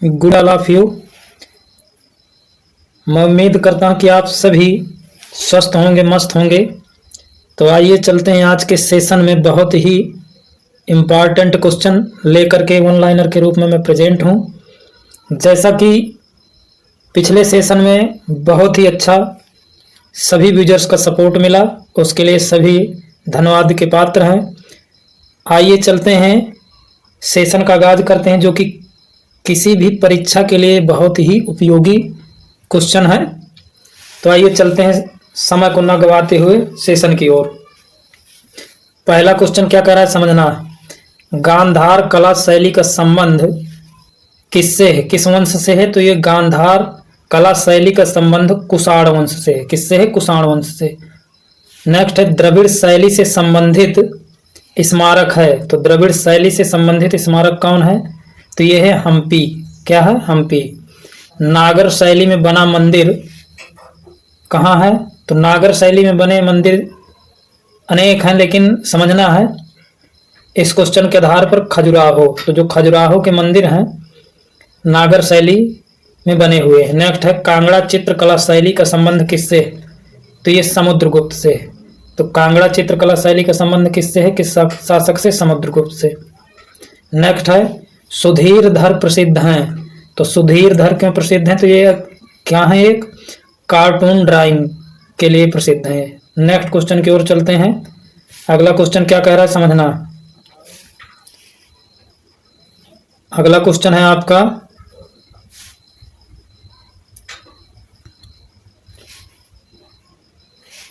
Good all of you. मैं उम्मीद करता हूँ कि आप सभी स्वस्थ होंगे, मस्त होंगे। तो आइए चलते हैं आज के सेशन में। बहुत ही इम्पॉर्टेंट क्वेश्चन लेकर के ऑनलाइनर के रूप में मैं प्रेजेंट हूँ। जैसा कि पिछले सेशन में बहुत ही अच्छा सभी यूजर्स का सपोर्ट मिला, उसके लिए सभी धन्यवाद के पात्र हैं। आइए चलते हैं, सेशन का आगाज करते हैं, जो कि किसी भी परीक्षा के लिए बहुत ही उपयोगी क्वेश्चन है। तो आइए चलते हैं समय को न गवाते हुए सेशन की ओर। पहला क्वेश्चन क्या कह रहा है समझना। गांधार कला शैली का संबंध किससे है, किस वंश से है? तो ये गांधार कला शैली का संबंध कुषाण वंश से है। किससे है? कुषाण वंश से। नेक्स्ट है द्रविड़ शैली से संबंधित स्मारक है। तो द्रविड़ शैली से संबंधित स्मारक कौन है? तो ये है हम्पी। क्या है? हम्पी। नागर शैली में बना मंदिर कहाँ है? तो नागर शैली में बने मंदिर अनेक हैं, लेकिन समझना है इस क्वेश्चन के आधार पर खजुराहो। तो जो खजुराहो के मंदिर हैं नागर शैली में बने हुए हैं। नेक्स्ट है कांगड़ा चित्रकला शैली का संबंध किससे? तो ये समुद्रगुप्त से। तो कांगड़ा चित्रकला शैली का संबंध किससे है? किस शासक से? समुद्रगुप्त से। नेक्स्ट है सुधीरधर प्रसिद्ध हैं। तो सुधीरधर क्यों प्रसिद्ध हैं? तो ये क्या है? एक कार्टून ड्राइंग के लिए प्रसिद्ध है। नेक्स्ट क्वेश्चन की ओर चलते हैं। अगला क्वेश्चन क्या कह रहा है समझना। अगला क्वेश्चन है आपका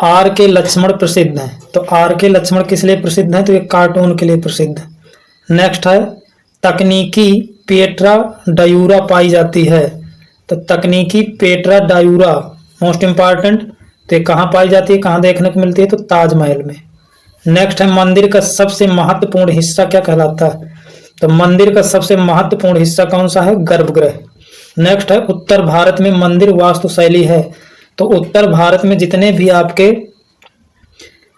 आर के लक्ष्मण प्रसिद्ध हैं। तो आर के लक्ष्मण किस लिए प्रसिद्ध हैं? तो ये कार्टून के लिए प्रसिद्ध है। नेक्स्ट है तकनीकी पेट्रा डायूरा पाई जाती है। तो तकनीकी पेट्रा डायूरा मोस्ट इंपॉर्टेंट, तो ये कहाँ पाई जाती है, कहाँ देखने को मिलती है? तो ताजमहल में। नेक्स्ट है मंदिर का सबसे महत्वपूर्ण हिस्सा क्या कहलाता है? तो मंदिर का सबसे महत्वपूर्ण हिस्सा कौन सा है? गर्भगृह। नेक्स्ट है उत्तर भारत में मंदिर वास्तुशैली है। तो उत्तर भारत में जितने भी आपके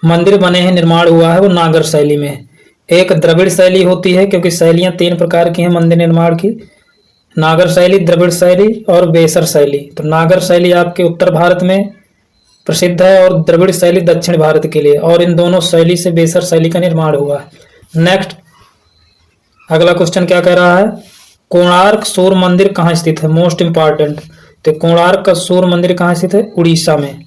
मंदिर बने हैं, निर्माण हुआ है, वो नागर शैली में है। एक द्रविड़ शैली होती है, क्योंकि शैलियां 3 प्रकार की हैं मंदिर निर्माण की, नागर शैली, द्रविड़ शैली और बेसर शैली। तो नागर शैली आपके उत्तर भारत में प्रसिद्ध है और द्रविड़ शैली दक्षिण भारत के लिए, और इन दोनों शैली से बेसर शैली का निर्माण हुआ है। नेक्स्ट अगला क्वेश्चन क्या कह रहा है। कोणार्क सूर्य मंदिर कहाँ स्थित है? Most important. तो कोणार्क का सूर्य मंदिर कहाँ स्थित है? उड़ीसा में।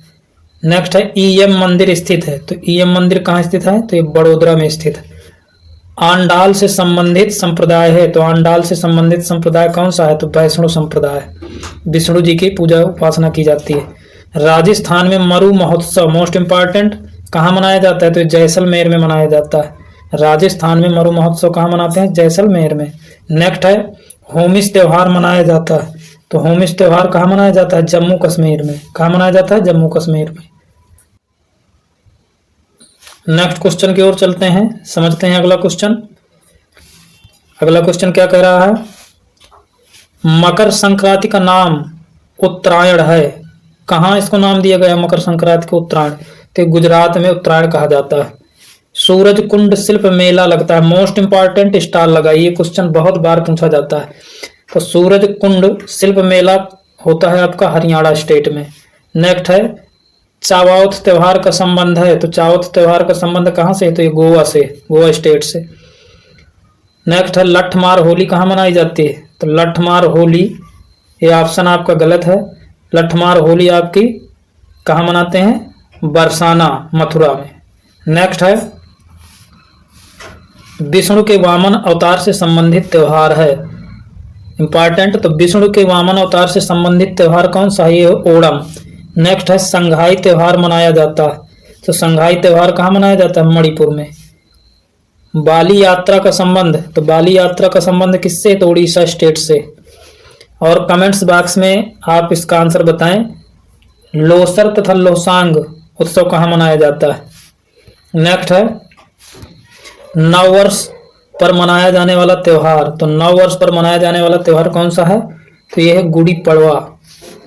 नेक्स्ट है ईएम मंदिर स्थित है। तो ईएम मंदिर कहाँ स्थित है? तो ये बड़ोदरा में स्थित है। आंडाल से संबंधित संप्रदाय है। तो आंडाल से संबंधित संप्रदाय कौन सा है? तो वैष्णव संप्रदाय। विष्णु जी की पूजा उपासना की जाती है। राजस्थान में मरु महोत्सव मोस्ट इंपॉर्टेंट कहाँ मनाया जाता है? तो जैसलमेर में मनाया जाता है। राजस्थान में मरु महोत्सव कहाँ मनाते हैं? जैसलमेर में। नेक्स्ट है होमिस त्योहार मनाया जाता है। तो होमिस त्योहार कहाँ मनाया जाता है? जम्मू कश्मीर में। कहाँ मनाया जाता है? जम्मू कश्मीर में। नेक्स्ट क्वेश्चन की ओर चलते हैं, समझते हैं अगला क्वेश्चन। अगला क्वेश्चन क्या कह रहा है। मकर संक्रांति का नाम उत्तरायण है। कहाँ इसको नाम दिया गया मकर संक्रांति को? उत्तरायण। तो गुजरात में उत्तरायण कहा जाता है। सूरज कुंड शिल्प मेला लगता है। मोस्ट इंपॉर्टेंट स्टाल लगा। ये क्वेश्चन बहुत बार पूछा जाता है। तो सूरज कुंड शिल्प मेला होता है आपका हरियाणा स्टेट में। नेक्स्ट है चावौथ त्योहार का संबंध है। तो चावौथ त्योहार का संबंध कहाँ से है? तो ये गोवा से, गोवा स्टेट से। नेक्स्ट है लठमार होली कहाँ मनाई जाती है? तो लठमार होली, ये ऑप्शन आपका गलत है। लठमार होली आपकी कहाँ मनाते हैं? बरसाना, मथुरा में। नेक्स्ट है विष्णु के वामन अवतार से संबंधित त्योहार है। इंपॉर्टेंट। तो विष्णु के वामन अवतार से संबंधित त्योहार कौन सा है? ये ओणम। नेक्स्ट है संघाई त्योहार मनाया जाता है। तो संघाई त्योहार कहाँ मनाया जाता है? मणिपुर में। बाली यात्रा का संबंध, तो बाली यात्रा का संबंध किससे? तो उड़ीसा स्टेट से। और कमेंट्स बॉक्स में आप इसका आंसर बताएं। लोसर तथा लोसांग उत्सव कहाँ मनाया जाता है? नेक्स्ट है नववर्ष पर मनाया जाने वाला त्योहार। तो नववर्ष पर मनाया जाने वाला त्योहार कौन सा है? तो यह है गुड़ी पड़वा।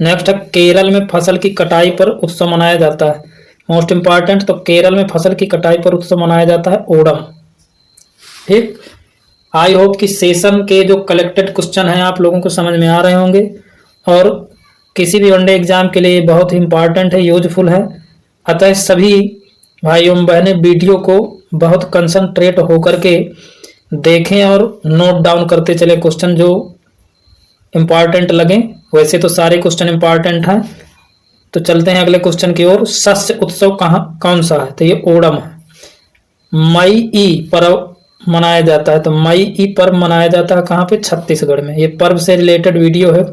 नेक्स्ट है केरल में फसल की कटाई पर उत्सव मनाया जाता है। Most important. तो केरल में फसल की कटाई पर उत्सव मनाया जाता है ओणम। ठीक। आई होप कि सेशन के जो कलेक्टेड क्वेश्चन हैं आप लोगों को समझ में आ रहे होंगे और किसी भी वनडे एग्जाम के लिए बहुत ही इंपॉर्टेंट है, यूजफुल है। अतः सभी भाइयों बहनें वीडियो को बहुत कंसंट्रेट होकर के देखें और नोट डाउन करते चले क्वेश्चन जो इम्पॉर्टेंट लगे। वैसे तो सारे क्वेश्चन इम्पॉर्टेंट हैं। तो चलते हैं अगले क्वेश्चन की ओर। शस्य उत्सव कहाँ कौन सा है? तो ये ओणम है। मई ई पर्व मनाया जाता है। तो मई ई पर्व मनाया जाता है कहाँ पे? छत्तीसगढ़ में। ये पर्व से रिलेटेड वीडियो है,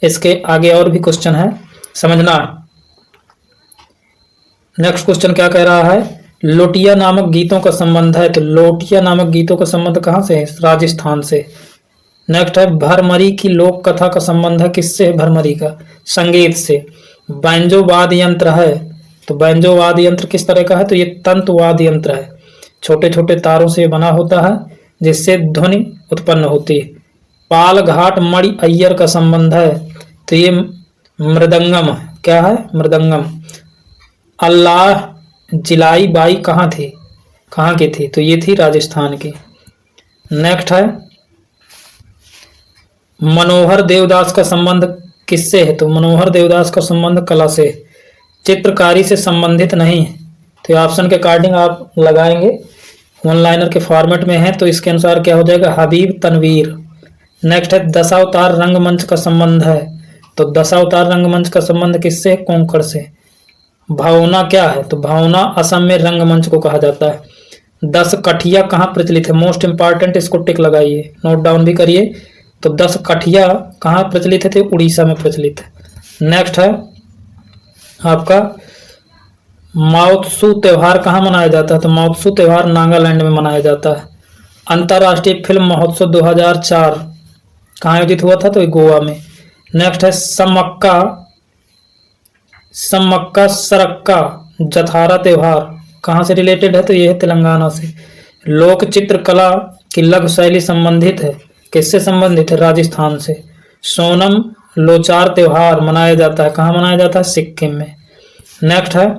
इसके आगे और भी क्वेश्चन है, समझना। नेक्स्ट क्वेश्चन क्या कह रहा है? लोटिया नामक गीतों का संबंध है। तो लोटिया नामक गीतों का संबंध कहाँ से है? राजस्थान से। नेक्स्ट है भरमरी की लोक कथा का संबंध है किससे है? भरमरी का संगीत से। बैंजो वाद्य यंत्र है। तो बैंजो वाद्य यंत्र किस तरह का है? तो ये तंतु वाद्य यंत्र है, छोटे छोटे तारों से बना होता है जिससे ध्वनि उत्पन्न होती है। पाल घाट मणि अय्यर का संबंध है। तो ये मृदंगम है। क्या है? मृदंगम। अल्लाह जिलाई बाई कहाँ थी? कहाँ की थी? तो ये थी राजस्थान की। नेक्स्ट है मनोहर देवदास का संबंध किससे है? तो मनोहर देवदास का संबंध कला से, चित्रकारी से संबंधित नहीं है। तो ऑप्शन के अकॉर्डिंग आप लगाएंगे, वन लाइनर के फॉर्मेट में है तो इसके अनुसार क्या हो जाएगा? हबीब तनवीर। नेक्स्ट है दशावतार रंगमंच का संबंध है। तो दशावतार रंगमंच का संबंध किससे है? कोंकण से। भावना क्या है? तो भावना असम में रंगमंच को कहा जाता है। 10 कठिया कहाँ प्रचलित है? मोस्ट इंपॉर्टेंट, इसको टिक लगाइए, नोट डाउन भी करिए। तो 10 कठिया कहाँ प्रचलित है? तो उड़ीसा में प्रचलित है। नेक्स्ट है आपका माओत्सु त्योहार कहाँ मनाया जाता है? तो माओत्सु त्योहार नागालैंड में मनाया जाता है। अंतर्राष्ट्रीय फिल्म महोत्सव 2004 कहाँ आयोजित हुआ था? तो गोवा में। नेक्स्ट है सम्मक्का सरक्का जथारा त्योहार कहाँ से रिलेटेड है? तो ये है तेलंगाना से। लोक चित्रकला की लघु शैली संबंधित है, किससे संबंधित है? राजस्थान से। सोनम लोचार त्योहार मनाया जाता है, कहाँ मनाया जाता है? सिक्किम में। नेक्स्ट है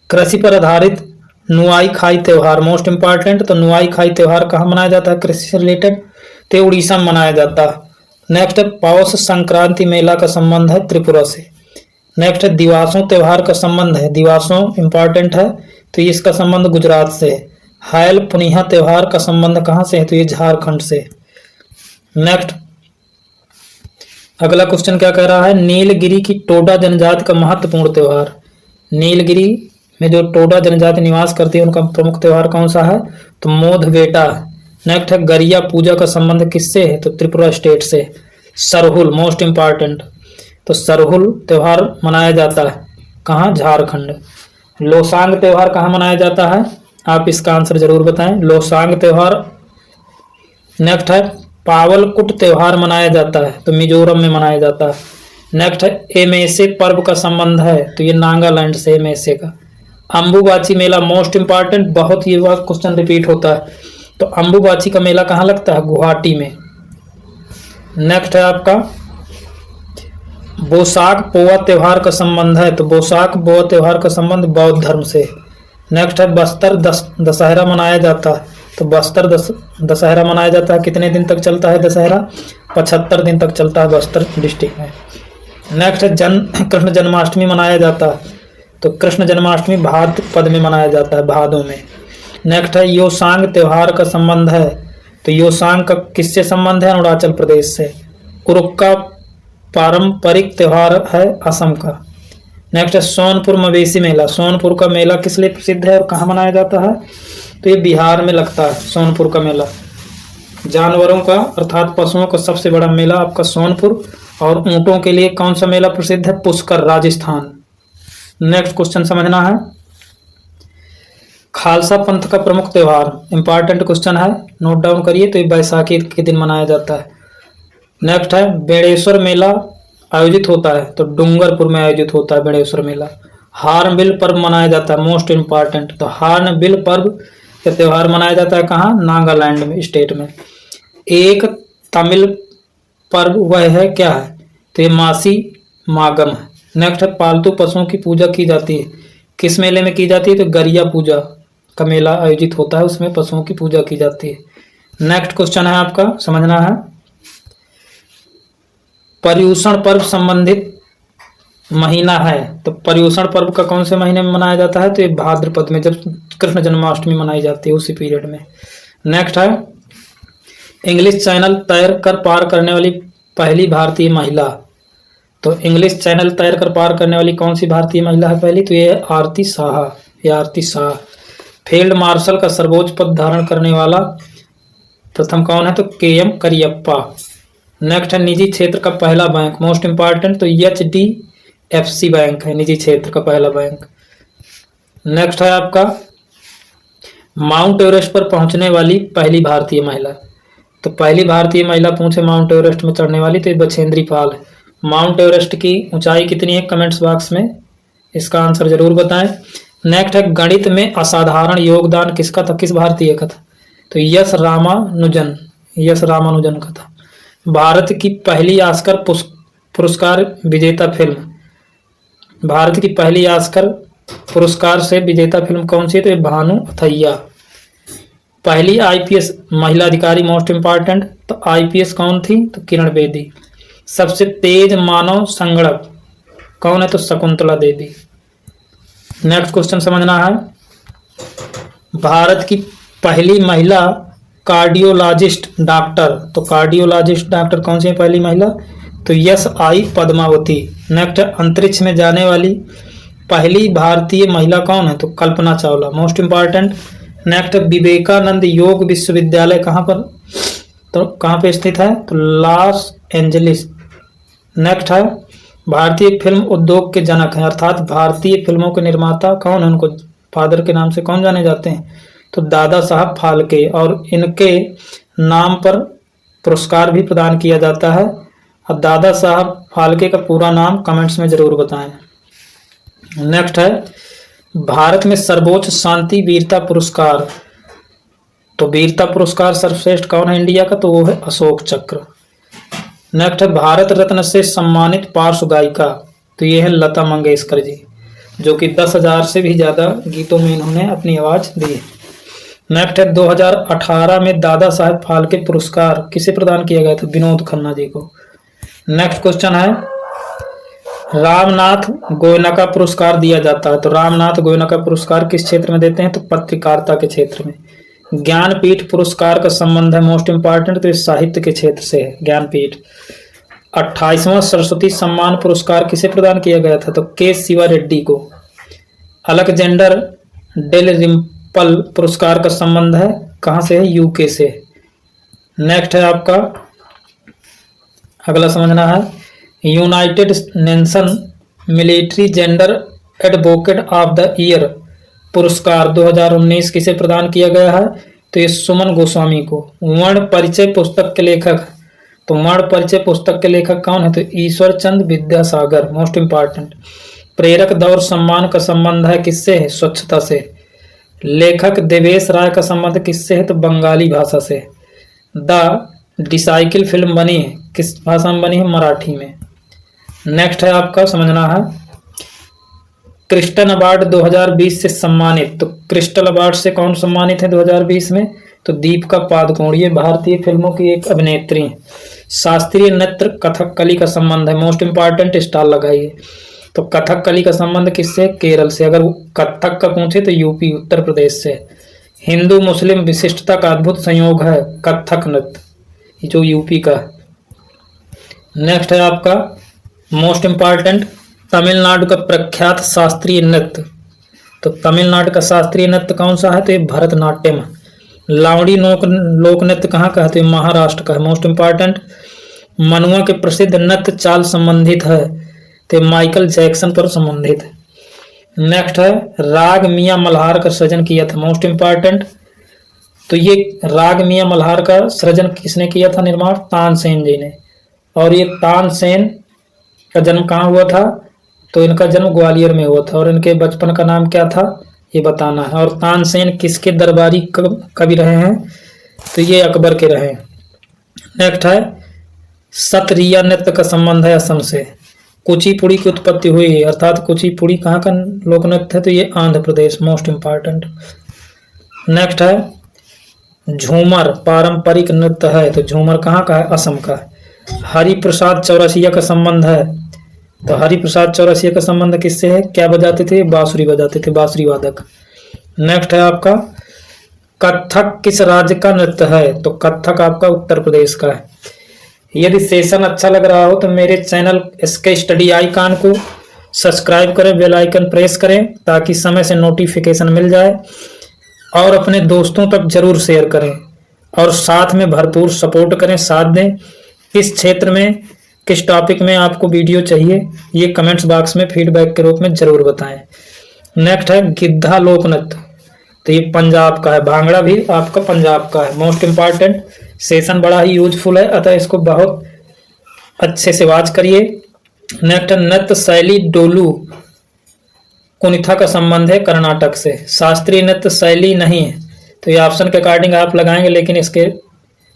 कृषि पर आधारित नुआई खाई त्योहार, मोस्ट इंपॉर्टेंट। तो नुआई खाई त्योहार कहाँ मनाया जाता है? कृषि से रिलेटेड, तो उड़ीसा में मनाया जाता है। नेक्स्ट है पौष संक्रांति मेला का संबंध है त्रिपुरा से। नेक्स्ट है दिवासों त्योहार का संबंध है, दिवासों इंपॉर्टेंट है तो इसका संबंध गुजरात से है। हायल पुनिहा त्योहार का संबंध कहाँ से है? तो ये झारखंड से। नेक्स्ट अगला क्वेश्चन क्या कह रहा है? नीलगिरी की टोडा जनजाति का महत्वपूर्ण त्योहार। नीलगिरी में जो टोडा जनजाति निवास करती है उनका प्रमुख त्योहार कौन सा है? तो मोध बेटा। नेक्स्ट है गरिया पूजा का संबंध किससे है? तो त्रिपुरा स्टेट से। सरहुल मोस्ट इंपॉर्टेंट, तो सरहुल त्योहार मनाया जाता है कहाँ? झारखंड। लोसांग त्योहार कहाँ मनाया जाता है? आप इसका आंसर जरूर बताएं, लोसांग त्योहार। नेक्स्ट है पावलकुट त्योहार मनाया जाता है तो मिजोरम में मनाया जाता है। नेक्स्ट है एमेसे पर्व का संबंध है तो ये नागालैंड से एमेसे का। अंबुबाची मेला मोस्ट इंपॉर्टेंट, बहुत ये बार क्वेश्चन रिपीट होता है। तो अंबुबाची का मेला कहाँ लगता है? गुवाहाटी में। नेक्स्ट है आपका बोसाख पोआ त्योहार का संबंध है तो बोसाख पोआ त्योहार का संबंध बौद्ध धर्म से। नेक्स्ट है बस्तर दशहरा मनाया जाता है तो बस्तर दशहरा मनाया जाता है। कितने दिन तक चलता है दशहरा? 75 दिन तक चलता है बस्तर डिस्ट्रिक्ट में। नेक्स्ट है कृष्ण जन्माष्टमी मनाया जाता है तो कृष्ण जन्माष्टमी भाद्रपद में मनाया जाता है, भादों में। नेक्स्ट है योसांग त्योहार का संबंध है तो योसांग का किससे संबंध है? अरुणाचल प्रदेश से। उरुक्का पारंपरिक त्योहार है असम का। नेक्स्ट है सोनपुर मवेशी मेला, सोनपुर का मेला किस लिए प्रसिद्ध है और कहाँ मनाया जाता है? तो ये बिहार में लगता है सोनपुर का मेला। जानवरों का अर्थात पशुओं का सबसे बड़ा मेला आपका सोनपुर। और ऊंटों के लिए कौन सा मेला प्रसिद्ध है? पुष्कर, राजस्थान। नेक्स्ट क्वेश्चन समझना है, खालसा पंथ का प्रमुख त्योहार, इंपॉर्टेंट क्वेश्चन है, नोट डाउन करिए। तो ये बैसाखी के दिन मनाया जाता है। नेक्स्ट है बेड़ेश्वर मेला आयोजित होता है तो डूंगरपुर में आयोजित होता है बेड़ेश्वर मेला। हार्नबिल पर्व मनाया जाता है, मोस्ट इंपॉर्टेंट। तो हार्नबिल पर्व का त्योहार मनाया जाता है कहाँ? नागालैंड में, स्टेट में। एक तमिल पर्व वह है क्या है? तो ये मासी मागम है। नेक्स्ट है पालतू पशुओं की पूजा की जाती है, किस मेले में की जाती है? तो गरिया पूजा का मेला आयोजित होता है, उसमें पशुओं की पूजा की जाती है। नेक्स्ट क्वेश्चन है आपका, समझना है। पर्युषण पर्व संबंधित महीना है, तो पर्युषण पर्व का कौन से महीने में मनाया जाता है? तो ये भाद्रपद में, जब कृष्ण जन्माष्टमी मनाई जाती है उसी पीरियड में। नेक्स्ट है, इंग्लिश चैनल तैर कर पार करने वाली पहली भारतीय महिला। तो इंग्लिश चैनल तैर कर पार करने वाली कौन सी भारतीय महिला है पहली? तो ये आरती साहा, या आरती शाह। फील्ड मार्शल का सर्वोच्च पद धारण करने वाला प्रथम कौन है? तो KM करियप्पा। नेक्स्ट है, निजी क्षेत्र का पहला बैंक, मोस्ट इंपॉर्टेंट, तो HDFC बैंक है निजी क्षेत्र का पहला बैंक। नेक्स्ट है आपका, माउंट एवरेस्ट पर पहुंचने वाली पहली भारतीय महिला। तो पहली भारतीय महिला पूछे माउंट एवरेस्ट में चढ़ने वाली, तो ये बछेंद्री पाल है। माउंट एवरेस्ट की ऊंचाई कितनी है? कमेंट्स बॉक्स में इसका आंसर जरूर बताएं। नेक्स्ट है, गणित में असाधारण योगदान किसका था? किस भारतीय का था? तो यस रामानुजन का था। भारत की पहली ऑस्कर पुरस्कार विजेता फिल्म, भारत की पहली ऑस्कर पुरस्कार से विजेता फिल्म कौन सी? तो ये भानु अथैया। पहली IPS महिला अधिकारी, मोस्ट इंपॉर्टेंट, तो IPS कौन थी? तो किरण बेदी। सबसे तेज मानव संगणक कौन है? तो शकुंतला देवी। नेक्स्ट क्वेश्चन समझना है, भारत की पहली महिला कार्डियोलॉजिस्ट डॉक्टर, तो कार्डियोलॉजिस्ट डॉक्टर कौन सी है पहली महिला? तो SI पद्मावती। नेक्स्ट, अंतरिक्ष में जाने वाली पहली भारतीय महिला कौन है? तो Kalpana Chawla, most important. Next, Vivekananda Yoga Vishwavidyalaya कहाँ पर, तो कहाँ पे स्थित है? तो लॉस एंजलिस। नेक्स्ट है, भारतीय फिल्म उद्योग के जनक हैं, अर्थात भारतीय फिल्मों के निर्माता कौन है? उनको फादर के नाम से कौन जाने जाते हैं? तो दादा साहब फाल्के, और इनके नाम पर पुरस्कार भी प्रदान किया जाता है। अब दादा साहब फाल्के का पूरा नाम कमेंट्स में जरूर बताएं। नेक्स्ट है, भारत में सर्वोच्च शांति वीरता पुरस्कार, तो वीरता पुरस्कार सर्वश्रेष्ठ कौन है इंडिया का? तो वो है अशोक चक्र। नेक्स्ट है, भारत रत्न से सम्मानित पार्श्व गायिका, तो ये है लता मंगेशकर जी, जो कि 10,000 से भी ज़्यादा गीतों में इन्होंने अपनी आवाज़ दी है। नेक्स्ट है, 2018 में दादा साहेब फाल्के पुरस्कार किसे प्रदान किया गया था? विनोद खन्ना जी को। नेक्स्ट क्वेश्चन है, रामनाथ गोयनका पुरस्कार दिया जाता है, तो रामनाथ गोयनका पुरस्कार किस क्षेत्र में देते हैं? तो पत्रकारिता के क्षेत्र में। ज्ञानपीठ पुरस्कार का संबंध है, मोस्ट इंपॉर्टेंट, तो इस साहित्य के क्षेत्र से है ज्ञानपीठ। 28वां सरस्वती सम्मान पुरस्कार किसे प्रदान किया गया था? तो के शिवा रेड्डी को। अलेक्जेंडर डेल रिम्पल पुरस्कार का संबंध है कहाँ से है? यूके से। नेक्स्ट है आपका, अगला समझना है, United nation military gender advocate of the year पुरस्कार 2019 किसे प्रदान किया गया है? तो ये सुमन गोस्वामी को। वर्ण परिचय पुस्तक के लेखक, तो वर्ण परिचय पुस्तक के लेखक कौन है? तो ईश्वर चंद विद्यासागर, मोस्ट इंपॉर्टेंट। प्रेरक दौर सम्मान का संबंध है किससे है? स्वच्छता से। लेखक देवेश राय का संबंध किससे है? तो बंगाली भाषा से। द डिसाइकिल फिल्म बनी है किस भाषा में बनी है? मराठी में। नेक्स्ट है आपका, समझना है, क्रिस्टल अवार्ड 2020 से सम्मानित, तो क्रिस्टल अवार्ड से कौन सम्मानित है 2020 में? तो दीपिका पादुकोण, ये भारतीय फिल्मों की एक अभिनेत्री है। शास्त्रीय नृत्य कथकली का संबंध है, मोस्ट इंपॉर्टेंट, स्टार लगाइए। तो कथकली का संबंध किससे? केरल से। अगर कथक का पूछे तो यूपी, उत्तर प्रदेश से। हिंदू मुस्लिम विशिष्टता का अद्भुत संयोग है कथक नृत्य, जो यूपी का है। नेक्स्ट है आपका मोस्ट इंपॉर्टेंट, तमिलनाडु का प्रख्यात शास्त्रीय नृत्य, तो तमिलनाडु का शास्त्रीय नृत्य कौन सा है? तो ये भरतनाट्यम। लावड़ी लोक नृत्य कहाँ का है? तो ये महाराष्ट्र का है, मोस्ट इंपॉर्टेंट। मनुआ के प्रसिद्ध नृत्य चाल संबंधित है, तो माइकल जैक्सन पर संबंधित है। नेक्स्ट है, राग मियाँ मल्हार का सृजन किया था, मोस्ट इंपॉर्टेंट। तो ये राग मियाँ मल्हार का सृजन किसने किया था, निर्माण? तानसेन जी ने। और ये तानसेन का जन्म कहाँ हुआ था? तो इनका जन्म ग्वालियर में हुआ था। और इनके बचपन का नाम क्या था ये बताना है। और तानसेन किसके दरबारी कवि रहे हैं? तो ये अकबर के रहे। नेक्स्ट है, सतरिया नृत्य का संबंध है असम से। कुचिपुड़ी की उत्पत्ति हुई है, अर्थात कुचिपुड़ी कहाँ का लोक नृत्य है? तो ये Andhra Pradesh, most important. Next है, झूमर पारंपरिक नृत्य है, तो झूमर कहाँ का है? असम का है। हरिप्रसाद चौरसिया का संबंध है, तो हरिप्रसाद चौरसिया का संबंध किससे है? क्या बजाते थे? बांसुरी बजाते थे, बांसुरी वादक। नेक्स्ट है आपका कथक किस राज्य का नृत्य है? तो कथक आपका उत्तर प्रदेश का है। यदि सेशन अच्छा लग रहा हो तो मेरे चैनल इसके स्टडी आइकन को सब्सक्राइब करें, बेल आइकन प्रेस करें ताकि समय से नोटिफिकेशन मिल जाए, और अपने दोस्तों तक जरूर शेयर करें, और साथ में भरपूर सपोर्ट करें, साथ दें। किस क्षेत्र में, किस टॉपिक में आपको वीडियो चाहिए, ये कमेंट्स बॉक्स में फीडबैक के रूप में जरूर बताएं। नेक्स्ट है गिद्धा लोक नृत्य, तो ये पंजाब का है। भांगड़ा भी आपका पंजाब का है। मोस्ट इंपॉर्टेंट सेशन बड़ा ही यूजफुल है, अतः इसको बहुत अच्छे से वॉच करिए। नेक्स्ट नृत्य शैली डोलू कुनिथा का संबंध है कर्नाटक से। शास्त्रीय नृत्य शैली नहीं है, तो ये ऑप्शन के अकॉर्डिंग आप लगाएंगे, लेकिन इसके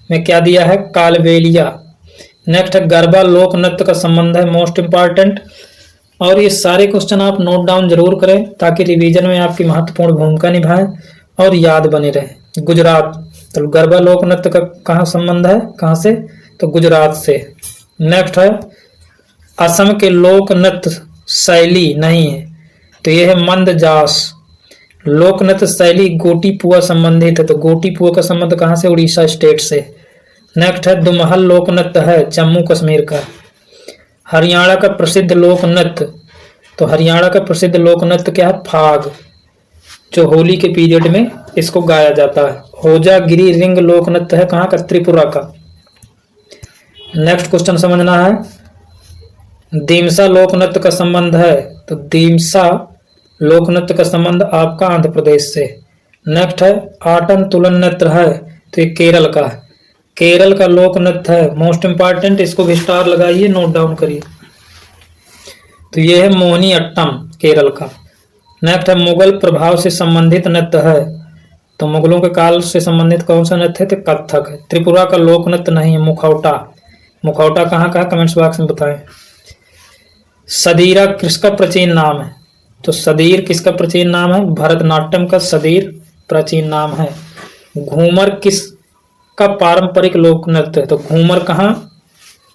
में क्या दिया है? कालबेलिया। नेक्स्ट है गरबा लोक नृत्य का संबंध है, मोस्ट इंपॉर्टेंट। और ये सारे क्वेश्चन आप नोट डाउन जरूर करें ताकि रिवीजन में आपकी महत्वपूर्ण भूमिका निभाए और याद बने रहे। गुजरात, तो गरबा लोक नृत्य का कहाँ संबंध है? कहाँ से? तो गुजरात से। नेक्स्ट है असम के लोक नृत्य शैली नहीं है, तो यह है मंदजास। लोक नृत्य शैली गोटीपुआ संबंधित है, तो गोटीपुआ का संबंध कहाँ से? उड़ीसा स्टेट से। नेक्स्ट है दुमहल लोक नृत्य है, जम्मू कश्मीर का। हरियाणा का प्रसिद्ध लोक नृत्य, तो हरियाणा का प्रसिद्ध लोक नृत्य क्या है? फाग, जो होली के पीरियड में इसको गाया जाता है। होजागिरी रिंग लोक नृत्य है, कहाँ का? त्रिपुरा का। नेक्स्ट क्वेश्चन समझना है, दीमसा लोक नृत्य का संबंध है, तो दीमसा लोक नृत्य का संबंध आपका आंध्र प्रदेश से। नेक्स्ट है आटन तुलन नृत्य है, तो ये केरल का है। केरल का लोक नृत्य है, मोस्ट इंपॉर्टेंट, इसको भी स्टार लगाइए, नोट डाउन करिए। तो ये है मोहिनी अट्टम केरल का। नेक्स्ट है मुगल प्रभाव से संबंधित नृत्य है, तो मुगलों के काल से संबंधित कौन सा नृत्य है? तो कथक है। त्रिपुरा का लोक नृत्य नहीं है, मुखौटा। मुखौटा कहाँ का? कमेंट्स बॉक्स में बताएं। सदीरा किसका प्राचीन नाम है? तो सदीर किसका प्राचीन नाम है? भरतनाट्यम का सदीर प्राचीन नाम है। घूमर किस का पारंपरिक लोक नृत्य है? तो घूमर कहाँ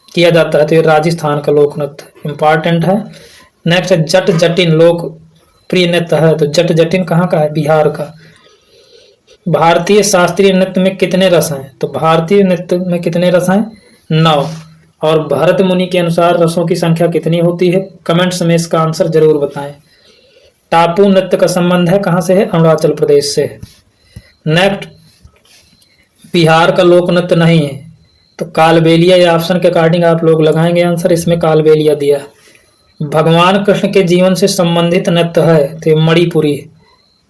किया जाता है? तो ये राजस्थान का लोक नृत्य इंपॉर्टेंट है। नेक्स्ट है जट जटिन लोकप्रिय नृत्य है, तो जट जटिन कहाँ का है? बिहार का। भारतीय शास्त्रीय नृत्य में कितने रस हैं? तो भारतीय नृत्य में कितने रस हैं? 9। और भरत मुनि के अनुसार रसों की संख्या कितनी होती है? कमेंट्स में इसका आंसर जरूर बताएं। टापू नृत्य का संबंध है, कहाँ से है? अरुणाचल प्रदेश से। नेक्स्ट बिहार का लोक नृत्य नहीं है, तो कालबेलिया, या ऑप्शन के अकॉर्डिंग आप लोग लगाएंगे आंसर, इसमें कालबेलिया दिया। भगवान कृष्ण के जीवन से संबंधित नृत्य है, तो मणिपुरी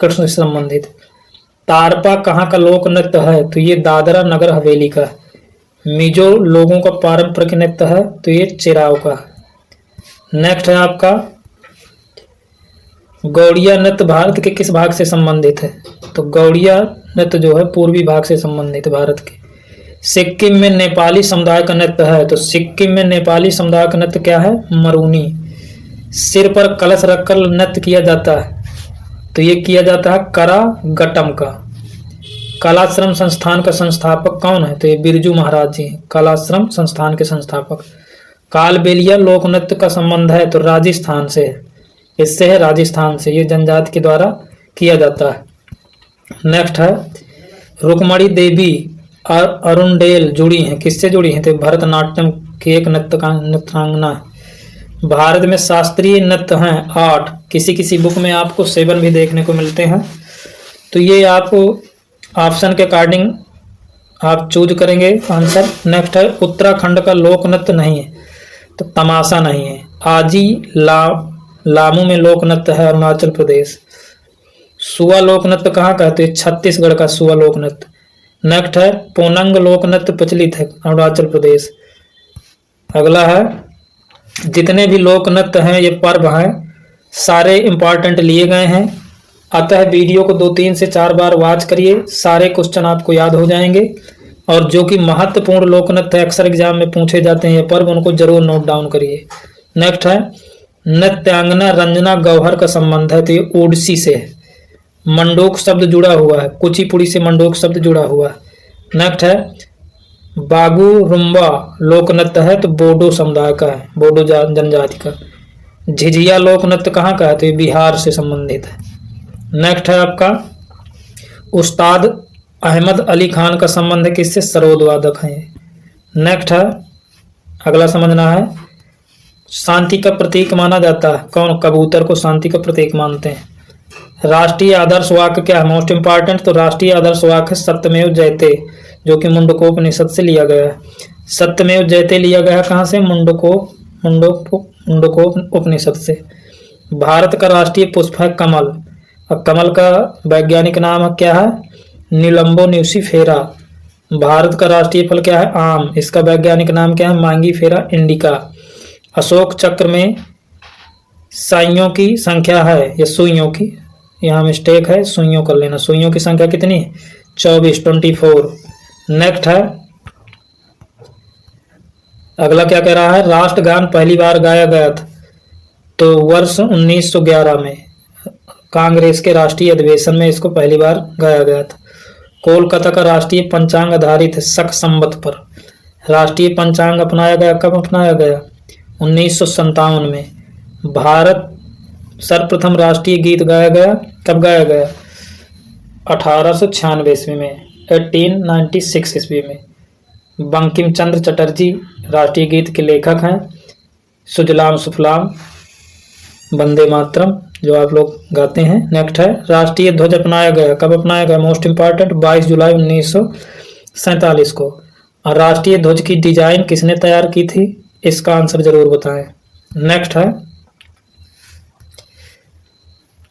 कृष्ण से संबंधित। तारपा कहाँ का लोक नृत्य है? तो ये दादरा नगर हवेली का। मिजो लोगों का पारंपरिक नृत्य है, तो ये चिराव का। नेक्स्ट है आपका गौड़िया नृत्य भारत के किस भाग से संबंधित है? तो गौड़िया नृत्य जो है पूर्वी भाग से संबंधित भारत के। सिक्किम में नेपाली समुदाय का नृत्य है, तो सिक्किम में नेपाली समुदाय का नृत्य क्या है? मरूनी। सिर पर कलश रखकर नृत्य किया जाता है, तो ये किया जाता है करागटम का। कलाश्रम संस्थान का संस्थापक कौन है? तो ये बिरजू महाराज जी हैं, कलाश्रम संस्थान के संस्थापक। कालबेलिया लोक नृत्य का संबंध है, तो राजस्थान से है, इससे है राजस्थान से, ये जनजाति के द्वारा किया जाता है। नेक्स्ट है रुक्मणी देवी और अरुणडेल जुड़ी हैं, किससे जुड़ी हैं? तो भरतनाट्यम की एक नृत्यांगना। भारत में शास्त्रीय नृत्य हैं 8, किसी किसी बुक में आपको 7 भी देखने को मिलते हैं, तो ये आपको ऑप्शन के अकॉर्डिंग आप चूज करेंगे आंसर। नेक्स्ट है उत्तराखंड का लोक नृत्य नहीं है, तो तमाशा नहीं है। आजी लामू में लोक नृत्य है, अरुणाचल प्रदेश। सुआ लोक नृत्य कहाँ का है? तो छत्तीसगढ़ का सुआ लोक नृत्य। नेक्स्ट है पोनंग लोक नृत्य प्रचलित है, अरुणाचल प्रदेश। अगला है जितने भी लोक नृत्य हैं, ये पर्व हैं, सारे इंपॉर्टेंट लिए गए हैं, अतः वीडियो को 2-3 से 4 बार वॉच करिए, सारे क्वेश्चन आपको याद हो जाएंगे। और जो कि महत्वपूर्ण लोक नृत्य अक्सर एग्जाम में पूछे जाते हैं ये पर्व, उनको जरूर नोट डाउन करिए। नेक्स्ट है नृत्यांगना रंजना गौहर का संबंध है, तो ये ओडिसी से है। मंडोक शब्द जुड़ा हुआ है, कुचिपुड़ी से मंडोक शब्द जुड़ा हुआ है। नेक्स्ट है बागुरुम्बा लोक नृत्य है तो बोडो समुदाय का है, बोडो जनजाति का। झिझिया लोक नृत्य कहाँ का है तो ये बिहार से संबंधित है। नेक्स्ट है आपका उस्ताद अहमद अली खान का संबंध है किससे, सरोद वादक है। नेक्स्ट है अगला समझना है शांति का प्रतीक माना जाता है कौन, कबूतर को शांति का प्रतीक मानते हैं। राष्ट्रीय आदर्श वाक्य क्या है, मोस्ट इंपॉर्टेंट, तो राष्ट्रीय आदर्श वाक्य सत्यमेव जयते जो कि मुंडकोपनिषद से लिया गया है। सत्यमेव जयते लिया गया है कहाँ से, मुंडकोपनिषद से। भारत का राष्ट्रीय पुष्प है कमल, और कमल का वैज्ञानिक नाम क्या है, निलंबो न्यूसीफेरा। भारत का राष्ट्रीय फल क्या है, आम, इसका वैज्ञानिक नाम क्या है, मांगीफेरा इंडिका। अशोक चक्र में साइयों की संख्या है या सुइयों की, यहाँ मिस्टेक है, सुइयों कर लेना। सुइयों की संख्या कितनी है, 24। नेक्स्ट है अगला क्या कह रहा है, राष्ट्रगान पहली बार गाया गया था तो वर्ष 1911 में कांग्रेस के राष्ट्रीय अधिवेशन में इसको पहली बार गाया गया था। कोलकाता का राष्ट्रीय पंचांग आधारित है शक संवत पर। राष्ट्रीय पंचांग अपनाया गया कब अपनाया गया, 1957 में। भारत सर्वप्रथम राष्ट्रीय गीत गाया गया कब गाया गया, 1896 ईस्वी में, 1896 ईस्वी में। बंकिम चंद्र चटर्जी राष्ट्रीय गीत के लेखक हैं। सुजलाम सुफलाम वंदे मातरम जो आप लोग गाते हैं। नेक्स्ट है राष्ट्रीय ध्वज अपनाया गया कब अपनाया गया, मोस्ट इंपॉर्टेंट, 22 जुलाई 1947 को। और राष्ट्रीय ध्वज की डिजाइन किसने तैयार की थी, इसका आंसर जरूर बताएं। नेक्स्ट है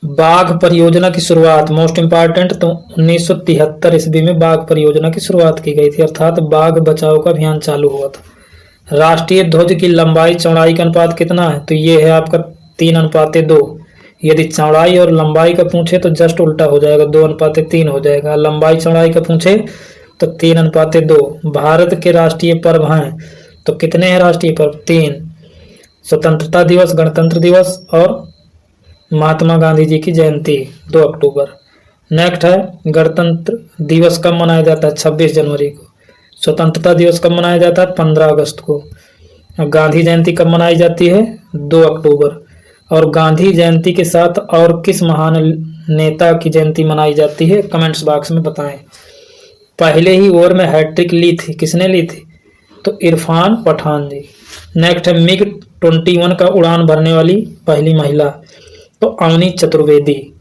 बाघ परियोजना की शुरुआत, मोस्ट इंपॉर्टेंट, तो 1973 ईस्वी में बाघ परियोजना की शुरुआत की गई थी, अर्थात बाघ बचाओ का अभियान चालू हुआ था। राष्ट्रीय ध्वज की लंबाई चौड़ाई का अनुपात कितना है, तो ये है आपका 3:2। यदि चौड़ाई और लंबाई का पूछे तो जस्ट उल्टा हो जाएगा, 2:3 हो जाएगा। लंबाई चौड़ाई का पूछे तो 3:2। भारत के राष्ट्रीय पर्व हैं तो कितने हैं राष्ट्रीय पर्व, 3, स्वतंत्रता दिवस, गणतंत्र दिवस और महात्मा गांधी जी की जयंती 2 अक्टूबर। नेक्स्ट है गणतंत्र दिवस कब मनाया जाता है, 26 जनवरी को। स्वतंत्रता दिवस कब मनाया जाता है, 15 अगस्त को। गांधी जयंती कब मनाई जाती है, 2 अक्टूबर। और गांधी जयंती के साथ और किस महान नेता की जयंती मनाई जाती है, कमेंट्स बॉक्स में बताएं। पहले ही ओवर में हैट्रिक ली थी, किसने ली थी, तो इरफान पठान जी। नेक्स्ट है मिग 21 का उड़ान भरने वाली पहली महिला, तो अवनी चतुर्वेदी।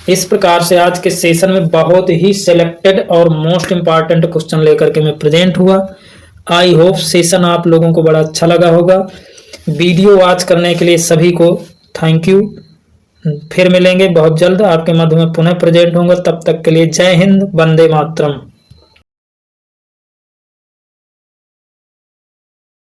इस प्रकार से आज के सेशन में बहुत ही सिलेक्टेड और मोस्ट इंपॉर्टेंट क्वेश्चन लेकर के मैं प्रेजेंट हुआ। आई होप सेशन आप लोगों को बड़ा अच्छा लगा होगा। वीडियो वॉच करने के लिए सभी को थैंक यू। फिर मिलेंगे बहुत जल्द, आपके मध्य में पुनः प्रेजेंट होंगे। तब तक के लिए जय हिंद, वंदे मातरम।